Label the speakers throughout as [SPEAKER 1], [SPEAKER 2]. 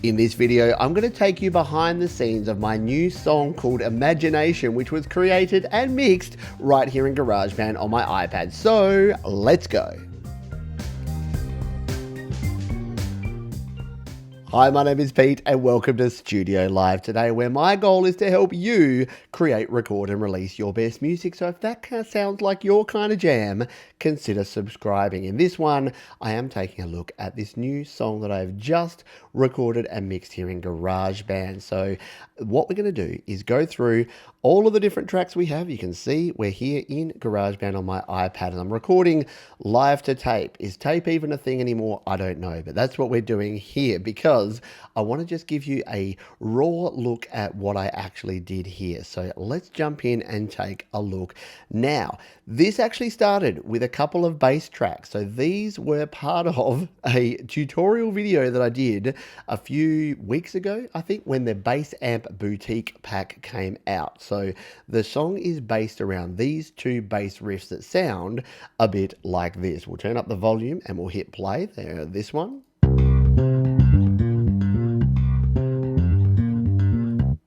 [SPEAKER 1] In this video, I'm going to take you behind the scenes of my new song called Imagination, which was created and mixed right here in GarageBand on my iPad. So let's go. Hi, my name is Pete and welcome to Studio Live today, where my goal is to help you create, record and release your best music. So if that kind of sounds like your kind of jam, consider subscribing. In this one, I am taking a look at this new song that I've just recorded and mixed here in GarageBand. So what we're going to do is go through all of the different tracks we have. You can see we're here in GarageBand on my iPad and I'm recording live to tape. Is tape even a thing anymore? I don't know, but that's what we're doing here because I want to just give you a raw look at what I actually did here. So let's jump in and take a look. Now, this actually started with a couple of bass tracks. So these were part of a tutorial video that I did a few weeks ago, I think, when the Bass Amp Boutique pack came out. So the song is based around these two bass riffs that sound a bit like this. We'll turn up the volume and we'll hit play. There, this one.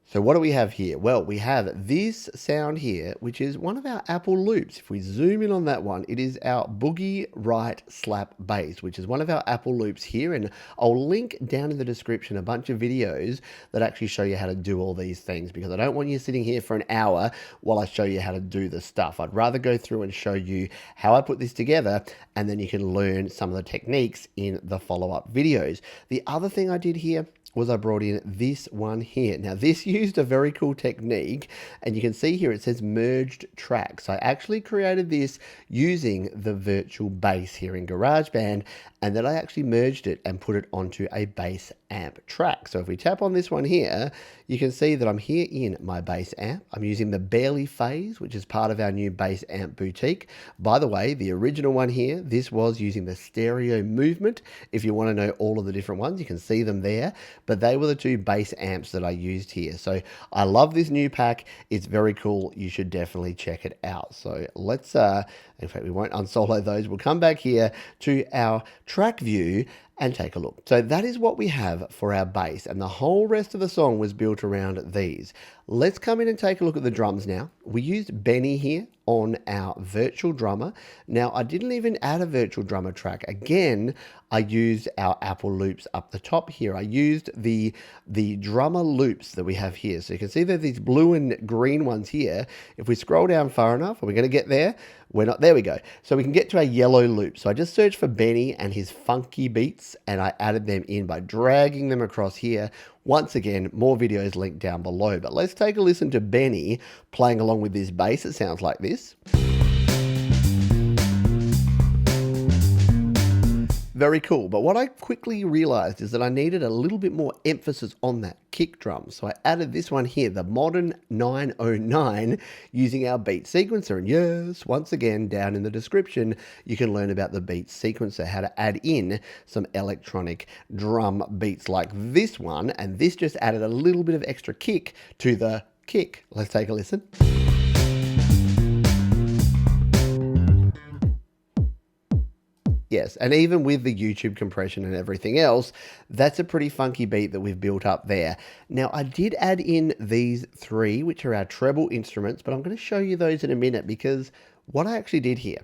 [SPEAKER 1] So what do we have here? Well, we have this sound here, which is one of our Apple loops. If we zoom in on that one, it is our boogie right slap bass, which is one of our Apple loops here. And I'll link down in the description a bunch of videos that actually show you how to do all these things, because I don't want you sitting here for an hour while I show you how to do the stuff. I'd rather go through and show you how I put this together, and then you can learn some of the techniques in the follow-up videos. The other thing I did here was I brought in this one here. Now this used a very cool technique, and you can see here it says merged tracks. I actually created this using the virtual bass here in GarageBand, and then I actually merged it and put it onto a bass amp track. So if we tap on this one here, you can see that I'm here in my bass amp. I'm using the Barely Phase, which is part of our new Bass Amp Boutique. By the way, the original one here, this was using the stereo movement. If you want to know all of the different ones, you can see them there, but they were the two bass amps that I used here. So I love this new pack. It's very cool. You should definitely check it out. So let's, in fact, we won't unsolo those. We'll come back here to our track view and take a look. So that is what we have for our bass, and the whole rest of the song was built around these. Let's come in and take a look at the drums now. We used Benny here on our virtual drummer. Now, I didn't even add a virtual drummer track. Again, I used our Apple loops up the top here. I used the drummer loops that we have here. So you can see that these blue and green ones here. If we scroll down far enough, are we going to get there? We're not. There we go. So we can get to a yellow loop. So I just searched for Benny and his funky beats, and I added them in by dragging them across here. Once again, more videos linked down below. But let's take a listen to Benny playing along with this bass. It sounds like this. Very cool. But what I quickly realized is that I needed a little bit more emphasis on that kick drum. So I added this one here, the Modern 909, using our beat sequencer. And yes, once again, down in the description, you can learn about the beat sequencer, how to add in some electronic drum beats like this one. And this just added a little bit of extra kick to the kick. Let's take a listen. Yes, and even with the YouTube compression and everything else, that's a pretty funky beat that we've built up there. Now, I did add in these three, which are our treble instruments, but I'm going to show you those in a minute, because what I actually did here,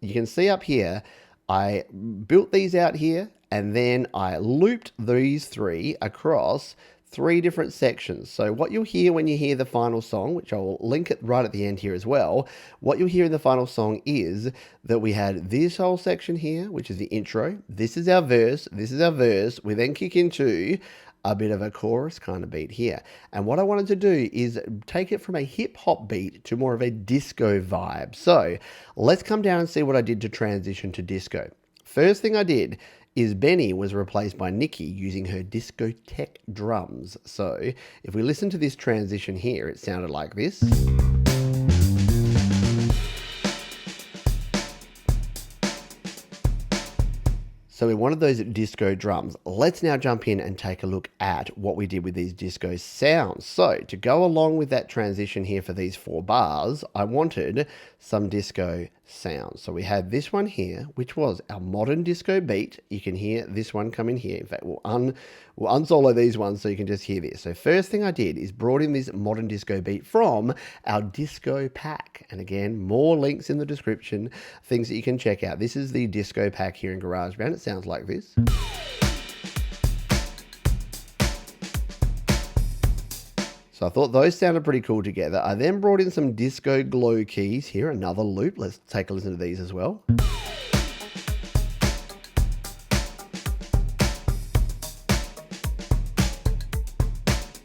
[SPEAKER 1] you can see up here, I built these out here, and then I looped these three across three different sections. So what you'll hear when you hear the final song, which I will link it right at the end here as well, what you'll hear in the final song is that we had this whole section here, which is the intro. This is our verse. This is our verse. We then kick into a bit of a chorus kind of beat here. And what I wanted to do is take it from a hip hop beat to more of a disco vibe. So let's come down and see what I did to transition to disco. First thing I did is Benny was replaced by Nikki using her discotheque drums. So if we listen to this transition here, it sounded like this. So we wanted those disco drums. Let's now jump in and take a look at what we did with these disco sounds. So to go along with that transition here for these 4 bars, I wanted some disco sounds. So we had this one here, which was our modern disco beat. You can hear this one come in here. In fact, we'll unsolo these ones so you can just hear this. So first thing I did is brought in this modern disco beat from our disco pack. And again, more links in the description, things that you can check out. This is the disco pack here in GarageBand. It sounds like this. So I thought those sounded pretty cool together. I then brought in some disco glow keys here, another loop. Let's take a listen to these as well.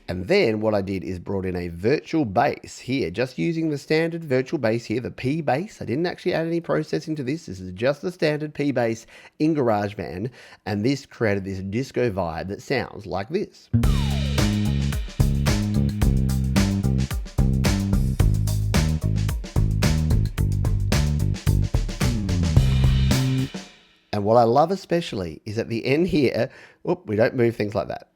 [SPEAKER 1] And then what I did is brought in a virtual bass here, just using the standard virtual bass here, the P bass. I didn't actually add any processing to this. This is just the standard P bass in GarageBand. And this created this disco vibe that sounds like this. And what I love especially is at the end here, we don't move things like that.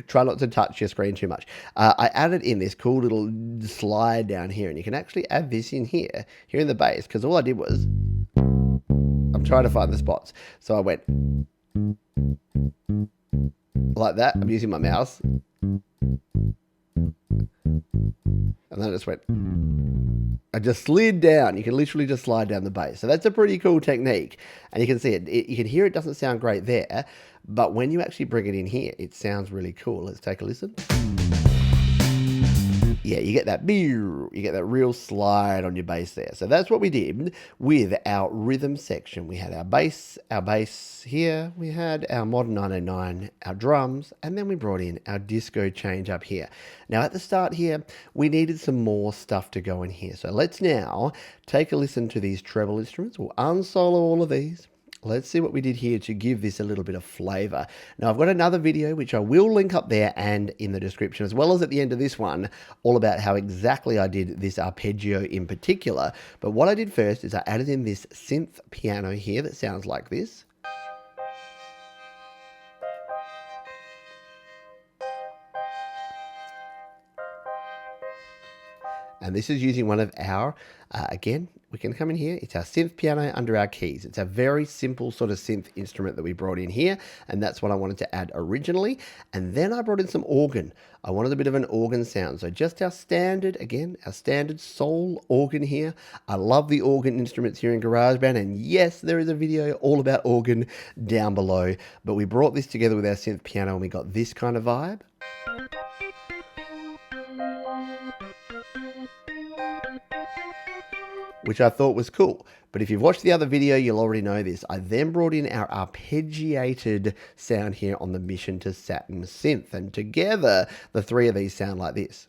[SPEAKER 1] Try not to touch your screen too much. I added in this cool little slide down here, and you can actually add this in here in the bass, because all I did was, I'm trying to find the spots. So I went like that. I'm using my mouse. And then I just went, I just slid down. You can literally just slide down the bass. So that's a pretty cool technique. And you can see it, you can hear it doesn't sound great there, but when you actually bring it in here, it sounds really cool. Let's take a listen. Yeah, you get that real slide on your bass there. So that's what we did with our rhythm section. We had our bass here, we had our modern 909, our drums, and then we brought in our disco change up here. Now at the start here, we needed some more stuff to go in here. So let's now take a listen to these treble instruments. We'll unsolo all of these. Let's see what we did here to give this a little bit of flavor. Now, I've got another video, which I will link up there and in the description, as well as at the end of this one, all about how exactly I did this arpeggio in particular. But what I did first is I added in this synth piano here that sounds like this. And this is using one of our, again, we can come in here. It's our synth piano under our keys. It's a very simple sort of synth instrument that we brought in here. And that's what I wanted to add originally. And then I brought in some organ. I wanted a bit of an organ sound. So just our standard, again, our standard soul organ here. I love the organ instruments here in GarageBand. And yes, there is a video all about organ down below. But we brought this together with our synth piano and we got this kind of vibe. Which I thought was cool. But if you've watched the other video, you'll already know this. I then brought in our arpeggiated sound here on the Mission to Saturn synth. And together, the three of these sound like this.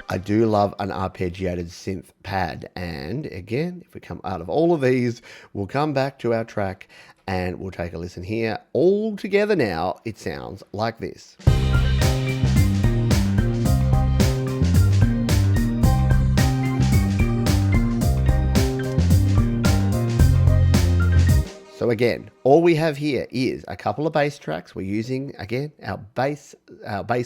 [SPEAKER 1] I do love an arpeggiated synth pad. And again, if we come out of all of these, we'll come back to our track and we'll take a listen here. All together now, it sounds like this. So again, all we have here is a couple of bass tracks. We're using, again, our bass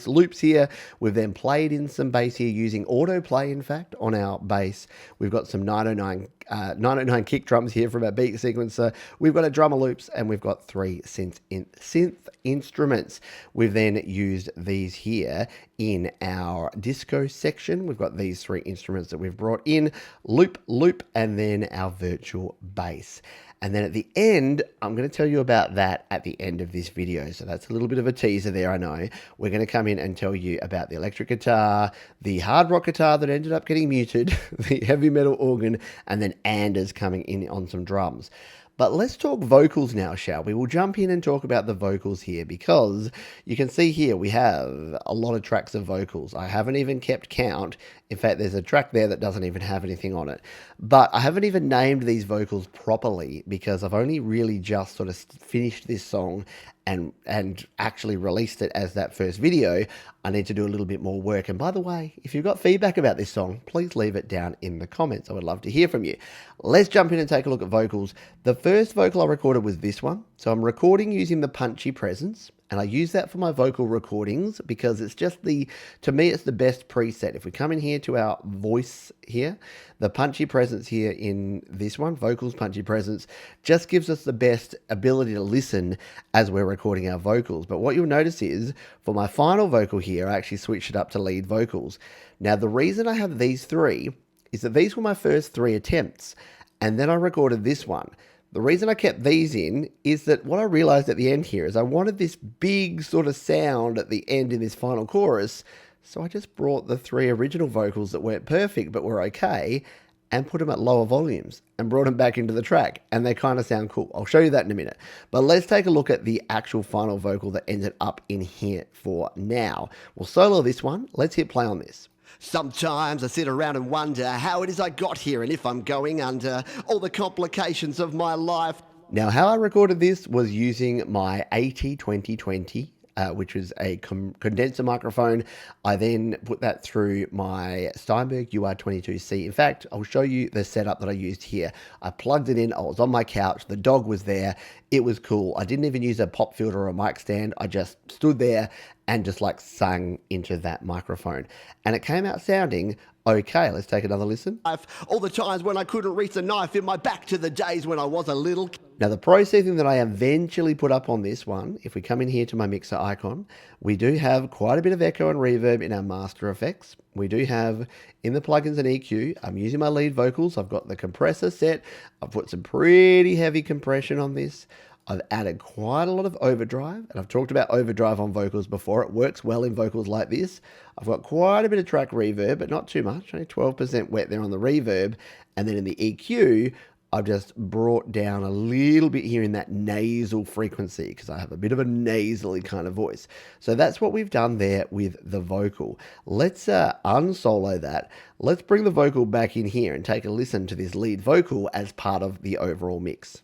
[SPEAKER 1] loops here. We've then played in some bass here using autoplay, in fact, on our bass. We've got some 909 kick drums here from our beat sequencer. We've got a drummer loops, and we've got three synth instruments. We've then used these here in our disco section. We've got these three instruments that we've brought in, loop, and then our virtual bass. And then at the end, I'm going to tell you about that at the end of this video. So that's a little bit of a teaser there, I know. We're going to come in and tell you about the electric guitar, the hard rock guitar that ended up getting muted, the heavy metal organ, and then Anders coming in on some drums. But let's talk vocals now, shall we? We'll jump in and talk about the vocals here because you can see here we have a lot of tracks of vocals. I haven't even kept count. In fact, there's a track there that doesn't even have anything on it. But I haven't even named these vocals properly because I've only really just sort of finished this song and actually released it as that first video. I need to do a little bit more work. And by the way, if you've got feedback about this song, please leave it down in the comments. I would love to hear from you. Let's jump in and take a look at vocals. The first vocal I recorded was this one. So I'm recording using the Punchy Presence. And I use that for my vocal recordings because it's just to me, it's the best preset. If we come in here to our voice here, the punchy presence here in this one, vocals punchy presence, just gives us the best ability to listen as we're recording our vocals. But what you'll notice is for my final vocal here, I actually switched it up to lead vocals. Now, the reason I have these three is that these were my first 3 attempts, and then I recorded this one. The reason I kept these in is that what I realized at the end here is I wanted this big sort of sound at the end in this final chorus, so I just brought the 3 original vocals that weren't perfect but were okay and put them at lower volumes and brought them back into the track, and they kind of sound cool. I'll show you that in a minute. But let's take a look at the actual final vocal that ended up in here for now. We'll solo this one. Let's hit play on this. Sometimes I sit around and wonder how it is I got here and if I'm going under all the complications of my life. Now, how I recorded this was using my AT2020, which was a condenser microphone. I then put that through my Steinberg UR22C. In fact, I'll show you the setup that I used here. I plugged it in. I was on my couch. The dog was there. It was cool. I didn't even use a pop filter or a mic stand. I just stood there and just like sang into that microphone. And it came out sounding okay. Let's take another listen. All the times when I couldn't reach a knife in my back to the days when I was a little kid. Now, the processing that I eventually put up on this one, if we come in here to my mixer icon, we do have quite a bit of echo and reverb in our master effects. We do have in the plugins and EQ, I'm using my lead vocals. I've got the compressor set. I've put some pretty heavy compression on this. I've added quite a lot of overdrive, and I've talked about overdrive on vocals before. It works well in vocals like this. I've got quite a bit of track reverb, but not too much, only 12% wet there on the reverb. And then in the EQ, I've just brought down a little bit here in that nasal frequency because I have a bit of a nasally kind of voice. So that's what we've done there with the vocal. Let's unsolo that. Let's bring the vocal back in here and take a listen to this lead vocal as part of the overall mix.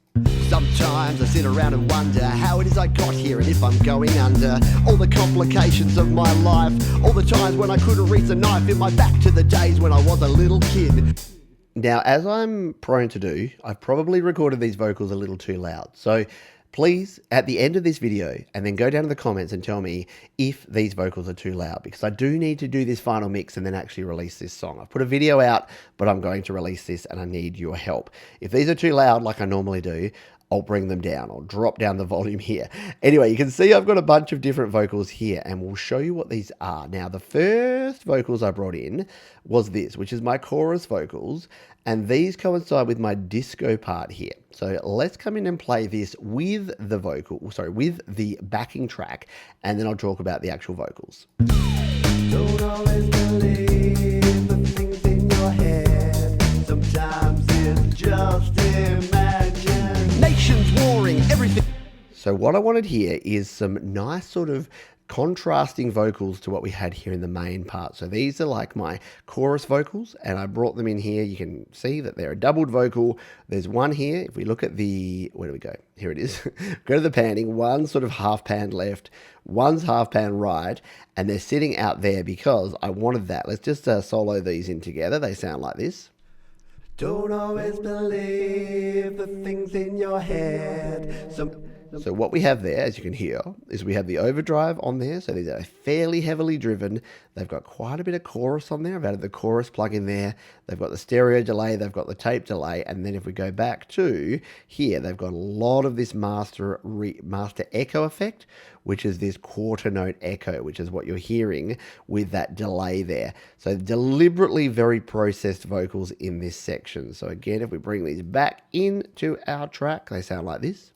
[SPEAKER 1] Sometimes I sit around and wonder how it is I got here and if I'm going under all the complications of my life, all the times when I couldn't reach a knife in my back to the days when I was a little kid. Now, as I'm prone to do, I've probably recorded these vocals a little too loud. So please, at the end of this video, and then go down to the comments and tell me if these vocals are too loud, because I do need to do this final mix and then actually release this song. I've put a video out, but I'm going to release this and I need your help. If these are too loud like I normally do, I'll bring them down. I'll drop down the volume here. Anyway, you can see I've got a bunch of different vocals here, and we'll show you what these are. Now, the first vocals I brought in was this, which is my chorus vocals, and these coincide with my disco part here. So let's come in and play this with the with the backing track, and then I'll talk about the actual vocals. Don't always believe the things in your head. Sometimes it's just imagination. Nations warring, everything. So what I wanted here is some nice sort of contrasting vocals to what we had here in the main part. So these are like my chorus vocals, and I brought them in here. You can see that they're a doubled vocal. There's one here. If we look at the, where do we go? Here it is. Go to the panning. One sort of half pan left, one's half pan right, and they're sitting out there because I wanted that. Let's just solo these in together. They sound like this. Don't always believe the things in your head. So what we have there, as you can hear, is we have the overdrive on there. So these are fairly heavily driven. They've got quite a bit of chorus on there. I've added the chorus plug in there. They've got the stereo delay. They've got the tape delay. And then if we go back to here, they've got a lot of this master echo effect, which is this quarter note echo, which is what you're hearing with that delay there. So deliberately very processed vocals in this section. So again, if we bring these back into our track, they sound like this.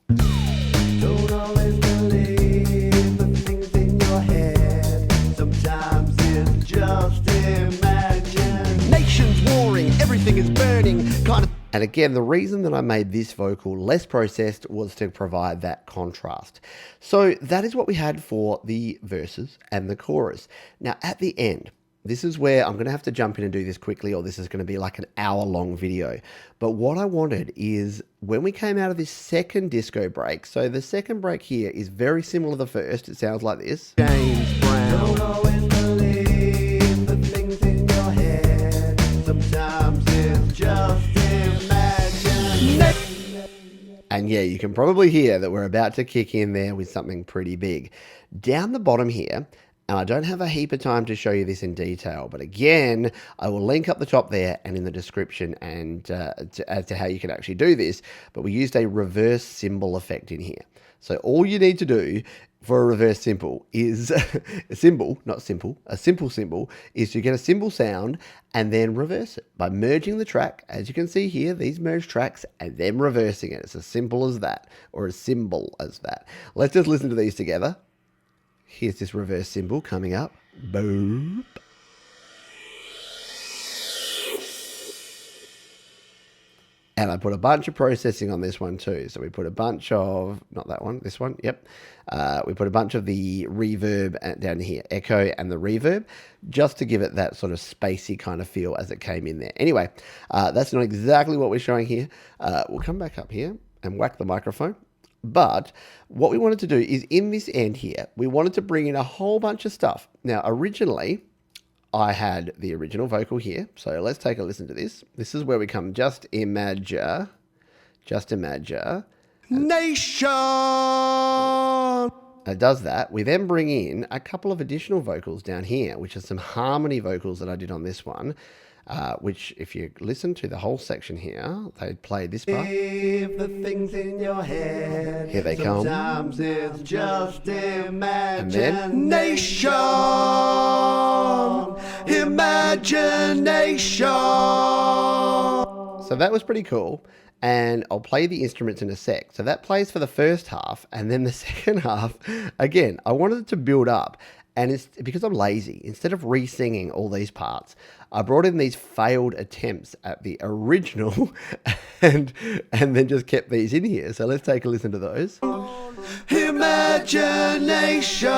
[SPEAKER 1] Don't always believe the things in your head. Sometimes it's just imagination. Nations warring, everything is burning, kind of. And again, the reason that I made this vocal less processed was to provide that contrast. So that is what we had for the verses and the chorus. Now at the end, this is where I'm going to have to jump in and do this quickly, or this is going to be like an hour-long video. But what I wanted is when we came out of this second disco break, so the second break here is very similar to the first. It sounds like this. James Brown. Don't always believe the things in your head. Sometimes it's just imagination. And And yeah, you can probably hear that we're about to kick in there with something pretty big. Down the bottom here, and I don't have a heap of time to show you this in detail, but again, I will link up the top there and in the description and as to how you can actually do this. But we used a reverse cymbal effect in here. So all you need to do for a reverse cymbal is a cymbal, not simple, a simple cymbal is to get a cymbal sound and then reverse it by merging the track. As you can see here, these merge tracks and then reversing it. It's as simple as that, or as simple as that. Let's just listen to these together. Here's this reverse cymbal coming up. Boop. And I put a bunch of processing on this one too. So we put a bunch of, not that one, this one, yep. We put a bunch of the reverb down here, echo and the reverb, just to give it that sort of spacey kind of feel as it came in there. Anyway, that's not exactly what we're showing here. We'll come back up here and whack the microphone. But what we wanted to do is in this end here, we wanted to bring in a whole bunch of stuff. Now, originally, I had the original vocal here. So let's take a listen to this. This is where we come just imagine. Nation! It does that. We then bring in a couple of additional vocals down here, which are some harmony vocals that I did on this one. Which, if you listen to the whole section here, they play this part. If the things in your head, here they come. Sometimes it's just imagination. Imagination. So that was pretty cool. And I'll play the instruments in a sec. So that plays for the first half, and then the second half, again, I wanted it to build up. And it's because I'm lazy, instead of re-singing all these parts, I brought in these failed attempts at the original and then just kept these in here. So let's take a listen to those. Imagination,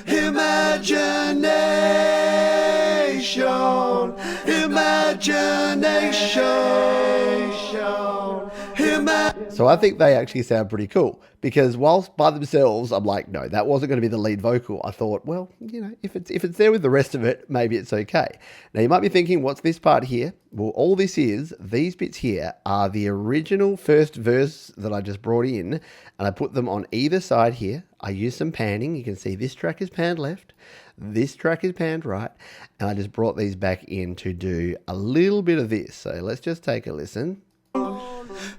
[SPEAKER 1] imagination, imagination. So I think they actually sound pretty cool, because whilst by themselves, I'm like, no, that wasn't going to be the lead vocal. I thought, well, you know, if it's there with the rest of it, maybe it's okay. Now you might be thinking, what's this part here? Well, all this is, these bits here are the original first verse that I just brought in, and I put them on either side here. I used some panning. You can see this track is panned left, this track is panned right, and I just brought these back in to do a little bit of this. So let's just take a listen.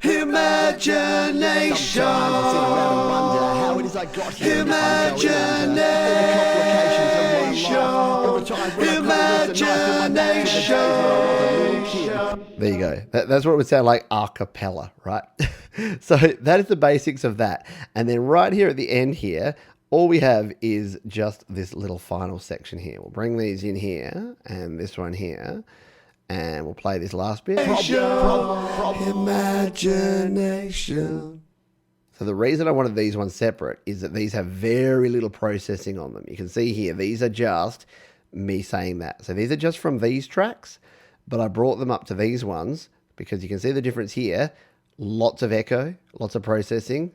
[SPEAKER 1] Imagination. Sometimes I sit around and wonder how it is I got here. Imagination. There you go. That's what it would sound like a cappella, right? So that is the basics of that. And then right here at the end here, all we have is just this little final section here. We'll bring these in here and this one here. And we'll play this last bit. Imagination. So the reason I wanted these ones separate is that these have very little processing on them. You can see here, these are just me saying that. So these are just from these tracks, but I brought them up to these ones because you can see the difference here. Lots of echo, lots of processing,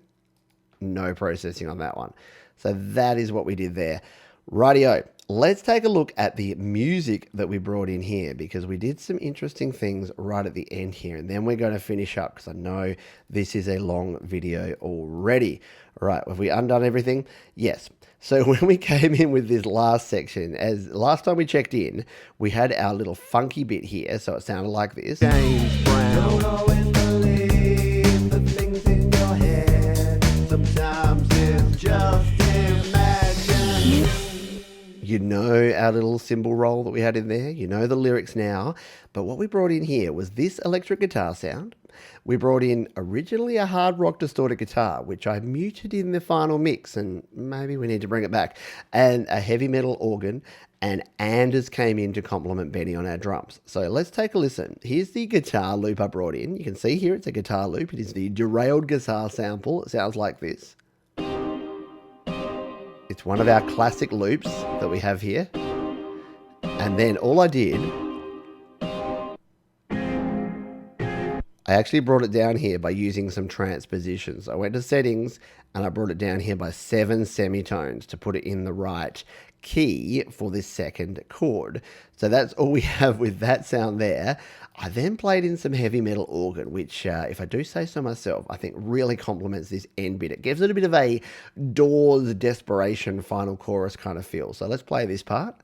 [SPEAKER 1] no processing on that one. So that is what we did there. Rightio. Let's take a look at the music that we brought in here, because we did some interesting things right at the end here, and then we're going to finish up because I know this is a long video already. All right, have we undone everything? Yes. So when we came in with this last section, as last time we checked in, we had our little funky bit here, so it sounded like this. James Brown. Don't always believe the things in your head. Sometimes it's just imagination. You know our little cymbal roll that we had in there. You know the lyrics now. But what we brought in here was this electric guitar sound. We brought in originally a hard rock distorted guitar, which I muted in the final mix, and maybe we need to bring it back, and a heavy metal organ, and Anders came in to complement Benny on our drums. So let's take a listen. Here's the guitar loop I brought in. You can see here it's a guitar loop. It is the derailed guitar sample. It sounds like this. It's one of our classic loops that we have here. And then all I did, I actually brought it down here by using some transpositions. I went to settings and I brought it down here by 7 semitones to put it in the right key for this second chord. So that's all we have with that sound there. I then played in some heavy metal organ, which, if I do say so myself, I think really complements this end bit. It gives it a bit of a Doors Desperation final chorus kind of feel. So let's play this part.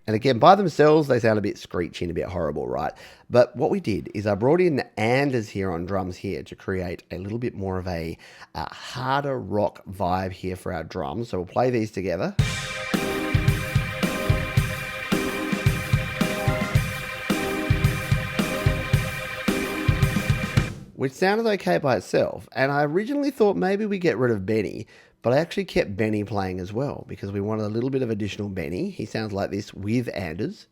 [SPEAKER 1] And again, by themselves, they sound a bit screechy and a bit horrible, right? But what we did is I brought in the Anders here on drums here to create a little bit more of a harder rock vibe here for our drums. So we'll play these together. Which sounded okay by itself. And I originally thought maybe we get rid of Benny. But I actually kept Benny playing as well because we wanted a little bit of additional Benny. He sounds like this with Anders.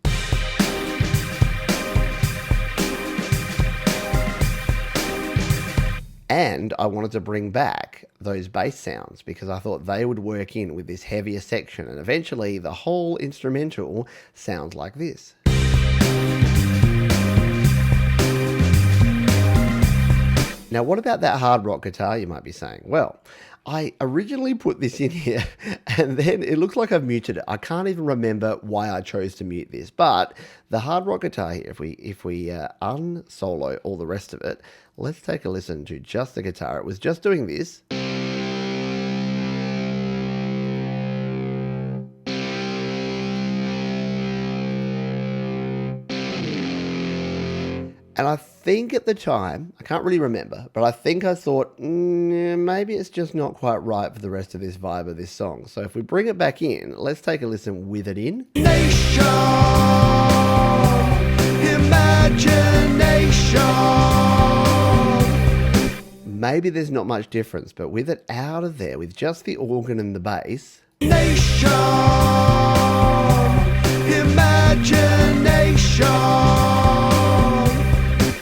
[SPEAKER 1] And I wanted to bring back those bass sounds because I thought they would work in with this heavier section. And eventually the whole instrumental sounds like this. Now, what about that hard rock guitar, you might be saying? Well, I originally put this in here and then it looks like I've muted it. I can't even remember why I chose to mute this, but the hard rock guitar here, if we unsolo all the rest of it, let's take a listen to just the guitar. It was just doing this. And I think at the time, I can't really remember, but I think I thought, maybe it's just not quite right for the rest of this vibe of this song. So if we bring it back in, let's take a listen with it in. Nation, imagination. Maybe there's not much difference, but with it out of there, with just the organ and the bass. Nation, imagination.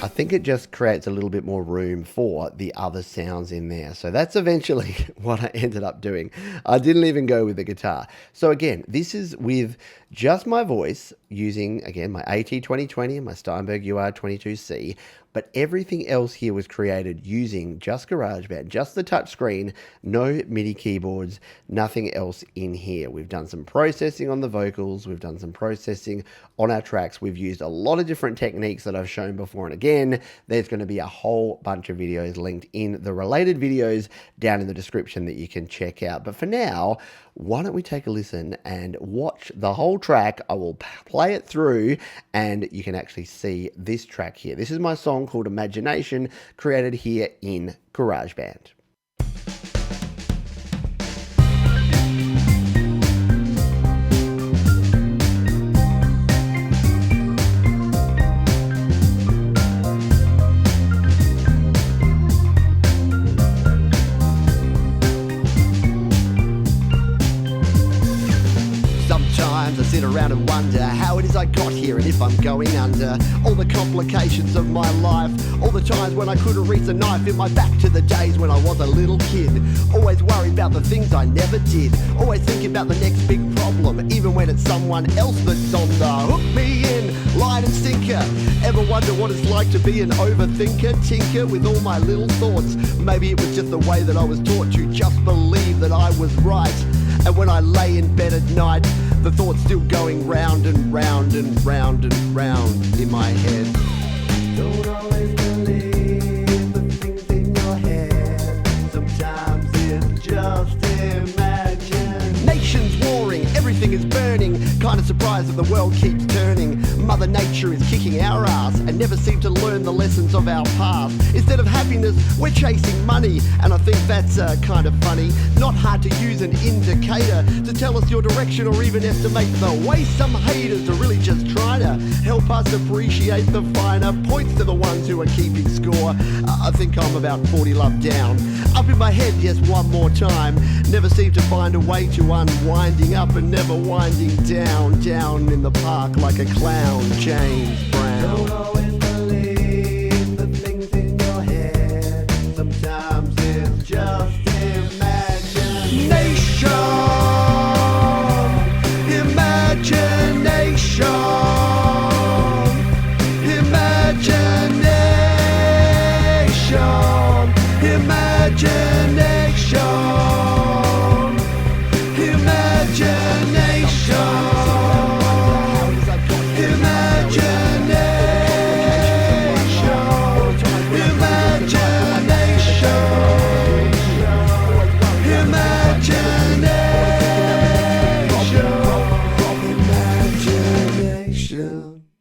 [SPEAKER 1] I think it just creates a little bit more room for the other sounds in there. So that's eventually what I ended up doing. I didn't even go with the guitar. So again, this is with just my voice using, again, my AT2020 and my Steinberg UR22C. But everything else here was created using just GarageBand, just the touchscreen, no MIDI keyboards, nothing else in here. We've done some processing on the vocals. We've done some processing on our tracks. We've used a lot of different techniques that I've shown before. And again, there's going to be a whole bunch of videos linked in the related videos down in the description that you can check out. But for now, why don't we take a listen and watch the whole track. I will play it through and you can actually see this track here. This is my song called Imagination, created here in GarageBand. Sometimes I sit around and wonder how it is I got here and if I'm going under. All the complications of my life, all the times when I could have reached a knife in my back to the days when I was a little kid. Always worried about the things I never did, always thinking about the next big problem, even when it's someone else that's on the hook me in, line and sinker. Ever wonder what it's like to be an overthinker, tinker with all my little thoughts? Maybe it was just the way that I was taught to just believe that I was right. And when I lay in bed at night, the thoughts still going round and round and round and round in my head. Don't always believe the things in your head. Sometimes it's just imagination. Nations warring, everything is burning. Kind of surprised that the world keeps turning. Mother Nature is kicking our ass and never seem to learn the lessons of our past. Instead of happiness, we're chasing money, and I think that's kind of funny. Not hard to use an indicator to tell us your direction or even estimate the way. Some haters are really just trying to help us appreciate the finer points to the ones who are keeping score. I think I'm about 40 love down. Up in my head, yes, one more time. Never seem to find a way to unwinding up and never winding down. Down in the park like a clown. James Brown. Don't always believe the things in your head. Sometimes it's just imagination. you.